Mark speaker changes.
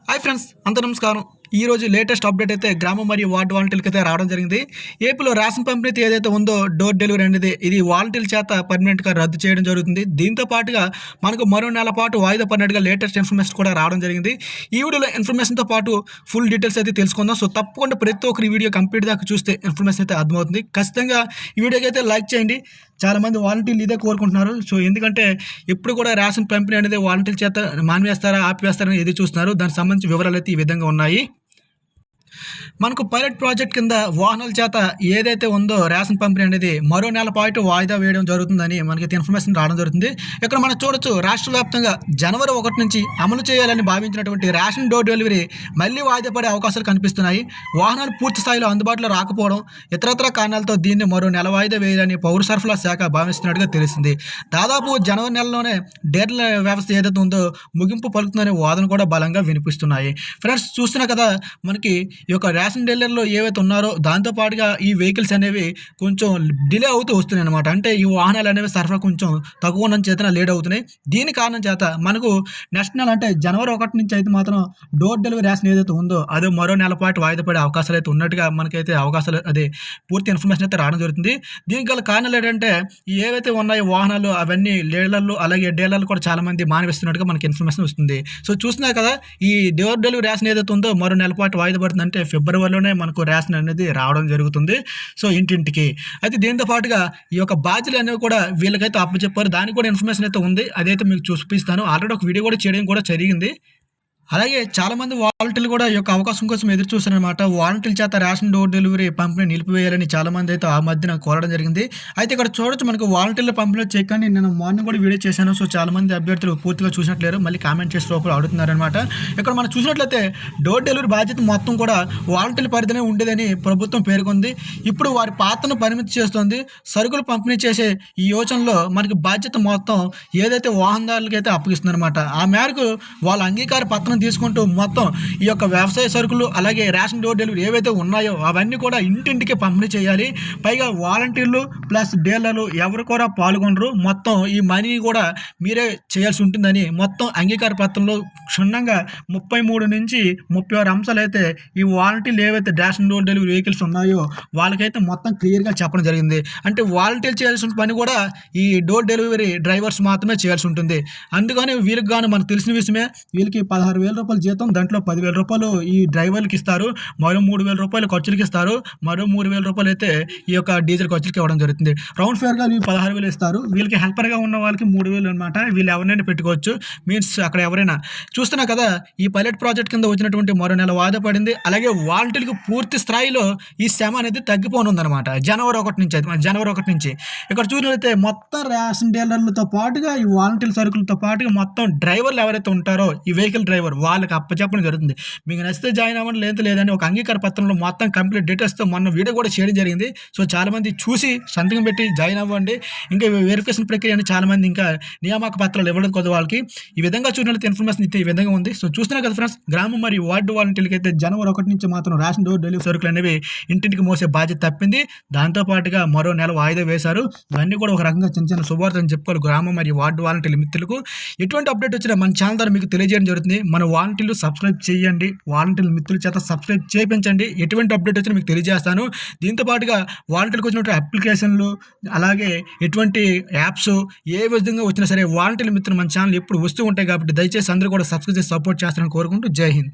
Speaker 1: Hi friends, అంత నమస్కారం. ఈరోజు లేటెస్ట్ అప్డేట్ అయితే గ్రామం మరియు వార్డు వాలంటీర్లకి అయితే రావడం జరిగింది. ఏపీలో రేషన్ పంపిణీ ఏదైతే ఉందో డోర్ డెలివరీ అనేది ఇది వాలంటీర్ల చేత పర్మనెంట్గా రద్దు చేయడం జరుగుతుంది. దీంతో పాటుగా మనకు మరో నెల పాటు వాయిదా పడినట్టుగా లేటెస్ట్ ఇన్ఫర్మేషన్ కూడా రావడం జరిగింది. ఈ వీడియోలో ఇన్ఫర్మేషన్తో పాటు ఫుల్ డీటెయిల్స్ అయితే తెలుసుకుందాం. సో తప్పకుండా ప్రతి ఒక్కరి వీడియో కంప్లీట్ దాకా చూస్తే ఇన్ఫర్మేషన్ అయితే అర్థమవుతుంది. ఖచ్చితంగా ఈ వీడియోకి అయితే లైక్ చేయండి. చాలామంది వాలంటీర్లు ఇదే కోరుకుంటున్నారు. సో ఎందుకంటే ఇప్పుడు కూడా రేషన్ పంపిణీ అనేది వాలంటీర్ల చేత మానివేస్తారా ఆపివేస్తారని ఎదురు చూస్తున్నారు. దానికి సంబంధించిన వివరాలు అయితే ఈ విధంగా ఉన్నాయి. మనకు పైలట్ ప్రాజెక్ట్ కింద వాహనాల చేత ఏదైతే ఉందో రేషన్ పంపిణీ అనేది మరో నెల పాటు వాయిదా వేయడం జరుగుతుందని మనకి ఇన్ఫర్మేషన్ రావడం జరుగుతుంది. ఇక్కడ మనం చూడొచ్చు, రాష్ట్ర వ్యాప్తంగా జనవరి 1 నుంచి అమలు చేయాలని భావించినటువంటి రేషన్ డోర్ డెలివరీ మళ్ళీ వాయిదా పడే అవకాశాలు కనిపిస్తున్నాయి. వాహనాలు పూర్తి స్థాయిలో అందుబాటులో రాకపోవడం, ఇతరత్ర కారణాలతో దీన్ని మరో నెల వాయిదా వేయాలని పౌర సరఫరా శాఖ భావిస్తున్నట్టుగా తెలిసింది. దాదాపు జనవరి నెలలోనే డీలర్ల వ్యవస్థ ఏదైతే ఉందో ముగింపు పలుకుతుందనే వాదన కూడా బలంగా వినిపిస్తున్నాయి. ఫ్రెండ్స్, చూస్తున్నా కదా, మనకి ఈ యొక్క రేషన్ డీలర్లు ఏవైతే ఉన్నారో దాంతోపాటుగా ఈ వెహికల్స్ అనేవి కొంచెం డిలే అవుతూ వస్తున్నాయి అనమాట. అంటే ఈ వాహనాలు అనేవి సరఫరా కొంచెం తక్కువ ఉన్న చేత లేట్ అవుతున్నాయి. దీని కారణం చేత మనకు నెక్స్ట్ నెల అంటే జనవరి 1 నుంచి అయితే మాత్రం డోర్ డెలివరీ రేషన్ ఏదైతే ఉందో అదే మరో నెల పాటు వాయిదా పడే అవకాశాలు అయితే ఉన్నట్టుగా మనకైతే అవకాశాలు అదే పూర్తి ఇన్ఫర్మేషన్ అయితే రావడం జరుగుతుంది. దీనికి గల కారణాలు ఏంటంటే ఏవైతే ఉన్నాయో వాహనాలు అవన్నీ డీలర్లు అలాగే డీలర్లు కూడా చాలా మంది మానివేస్తున్నట్టుగా మనకి ఇన్ఫర్మేషన్ వస్తుంది. సో చూస్తున్నారు కదా, ఈ డోర్ డెలివరీ రేషన్ ఏదైతే ఉందో మరో నెల పాటు వాయిదా పడుతుంది. అంటే ఫిబ్రవరిలోనే మనకు రేషన్ అనేది రావడం జరుగుతుంది. సో ఇంటింటికి అయితే దీంతో పాటుగా ఈ యొక్క బాధ్యతలు అనేవి కూడా వీళ్ళకైతే అప్పచెప్పారు. దానికి కూడా ఇన్ఫర్మేషన్ అయితే ఉంది. అదైతే మీకు చూపిస్తాను. ఆల్రెడీ ఒక వీడియో కూడా చేయడం కూడా జరిగింది. అలాగే చాలామంది వాలంటీర్లు కూడా ఈ యొక్క అవకాశం కోసం ఎదురు చూస్తారనమాట. వాలంటీర్ల చేత రేషన్ డోర్ డెలివరీ పంపిణీ నిలిపివేయాలని చాలామంది అయితే ఆ మధ్యన కోరడం జరిగింది. అయితే ఇక్కడ చూడొచ్చు, మనకు వాలంటీర్ల పంపిణీ చేయకండి. నేను మార్నింగ్ కూడా వీడియో చేశాను. సో చాలామంది అభ్యర్థులు పూర్తిగా చూసినట్లేరు, మళ్ళీ కామెంట్ చేసే లోపల అడుగుతున్నారనమాట. ఇక్కడ మనం చూసినట్లయితే డోర్ డెలివరీ బాధ్యత మొత్తం కూడా వాలంటీర్ల పరిధినే ఉండేదని ప్రభుత్వం పేర్కొంది. ఇప్పుడు వారి పాత్రను పరిమితి చేస్తుంది. సరుకులు పంపిణీ చేసే ఈ యోచనలో మనకి బాధ్యత మొత్తం ఏదైతే వాహనదారులకి అయితే అప్పగిస్తుందన్నమాట. ఆ మేరకు వాళ్ళ అంగీకార పత్రం తీసుకుంటూ మొత్తం ఈ యొక్క వ్యవసాయ సరుకులు అలాగే రేషన్ డోర్ డెలివరీ ఏవైతే ఉన్నాయో అవన్నీ కూడా ఇంటింటికి పంపిణీ చేయాలి. పైగా వాలంటీర్లు ప్లస్ డీలర్లు ఎవరు కూడా పాల్గొనరు. మొత్తం ఈ మనీ కూడా మీరే చేయాల్సి ఉంటుందని మొత్తం అంగీకార పత్రంలో క్షుణ్ణంగా 33 నుంచి 36 అంశాలు అయితే ఈ వాలంటీర్లు ఏవైతే రేషన్ డోర్ డెలివరీ వెహికల్స్ ఉన్నాయో వాళ్ళకైతే మొత్తం క్లియర్గా చెప్పడం జరిగింది. అంటే వాలంటీర్లు చేయాల్సిన పని కూడా ఈ డోర్ డెలివరీ డ్రైవర్స్ మాత్రమే చేయాల్సి ఉంటుంది. అందుకని వీళ్ళకి గాను మనకు తెలిసిన విషయమే, వీళ్ళకి 16,000 రూపాయల జీతం, దాంట్లో 10,000 రూపాయలు ఈ డ్రైవర్లకి ఇస్తారు, మరో 3,000 రూపాయలు ఖర్చులకి ఇస్తారు, మరో 3,000 రూపాయలు అయితే ఈ యొక్క డీజిల్ ఖర్చులకి ఇవ్వడం జరుగుతుంది. రౌండ్ ఫేర్గా వీళ్ళు 16,000 ఇస్తారు. వీళ్ళకి హెల్పర్గా ఉన్న వాళ్ళకి 3,000 అనమాట. వీళ్ళు ఎవరైనా పెట్టుకోవచ్చు, మీన్స్ అక్కడ ఎవరైనా. చూస్తున్నా కదా, ఈ పైలట్ ప్రాజెక్ట్ కింద వచ్చినటువంటి మరో నెల వాయిదా పడింది. అలాగే వాలంటీర్లకు పూర్తి స్థాయిలో ఈ శ్రమ అనేది తగ్గిపోనుందనమాట జనవరి 1 నుంచి. అయితే జనవరి 1 నుంచి ఇక్కడ చూసినట్లయితే మొత్తం రేషన్ డీలర్లతో పాటుగా ఈ వాలంటీర్ సరుకులతో పాటుగా మొత్తం డ్రైవర్లు ఎవరైతే ఉంటారో ఈ వెహికల్ డ్రైవర్ వాళ్ళకి అప్పచెప్పడం జరుగుతుంది. మీకు నచ్చితే జాయిన్ అవ్వండి, లేదని ఒక అంగీకార పత్రంలో మొత్తం కంప్లీట్ డీటెయిల్స్తో మొన్న వీడియో కూడా చేయడం జరిగింది. సో చాలామంది చూసి సంతకం పెట్టి జాయిన్ అవ్వండి. ఇంకా వెరిఫికేషన్ ప్రక్రియ అని చాలామంది ఇంకా నియామక పత్రాలు ఇవ్వడం కొద్ది వాళ్ళకి ఈ విధంగా చూసినట్లయితే ఇన్ఫర్మేషన్ అయితే ఈ విధంగా ఉంది. సో చూస్తున్నారు కదా ఫ్రెండ్స్, గ్రామం మరియు వార్డు వాలంటీర్లకి అయితే జనవరి 1 నుంచి మాత్రం రేషన్ డోర్ డెలివరీ సరుకులు అనేవి ఇంటింటికి మోసే బాధ్యత తప్పింది. దాంతోపాటుగా మరో నెల వాయిదా వేశారు. ఇవన్నీ కూడా ఒక రకంగా చిన్న చిన్న శుభవార్త అని చెప్పుకోవాలి గ్రామం మరియు వార్డు వాలంటీర్ల మిత్రులకు. ఎటువంటి అప్డేట్ వచ్చినా మన ఛానల్ ద్వారా మీకు తెలియజేయడం జరుగుతుంది. మన వాలంటీర్లు సబ్స్క్రైబ్ చేయండి, వాలంటీర్ల మిత్రుల చేత సబ్స్క్రైబ్ చేయించండి. ఎటువంటి అప్డేట్ వచ్చినా మీకు తెలియజేస్తాను. దీంతో పాటుగా వాలంటీర్లకు వచ్చినటువంటి అప్లికేషన్లు అలాగే ఎటువంటి యాప్స్ ఏ విధంగా వచ్చినా సరే వాలంటీర్ల మిత్రులు మన ఛానల్ ఎప్పుడు వస్తూ ఉంటాయి. కాబట్టి దయచేసి అందరూ కూడా సబ్స్క్రైబ్ చేసి సపోర్ట్ చేస్తారని కోరుకుంటూ జై హింద్.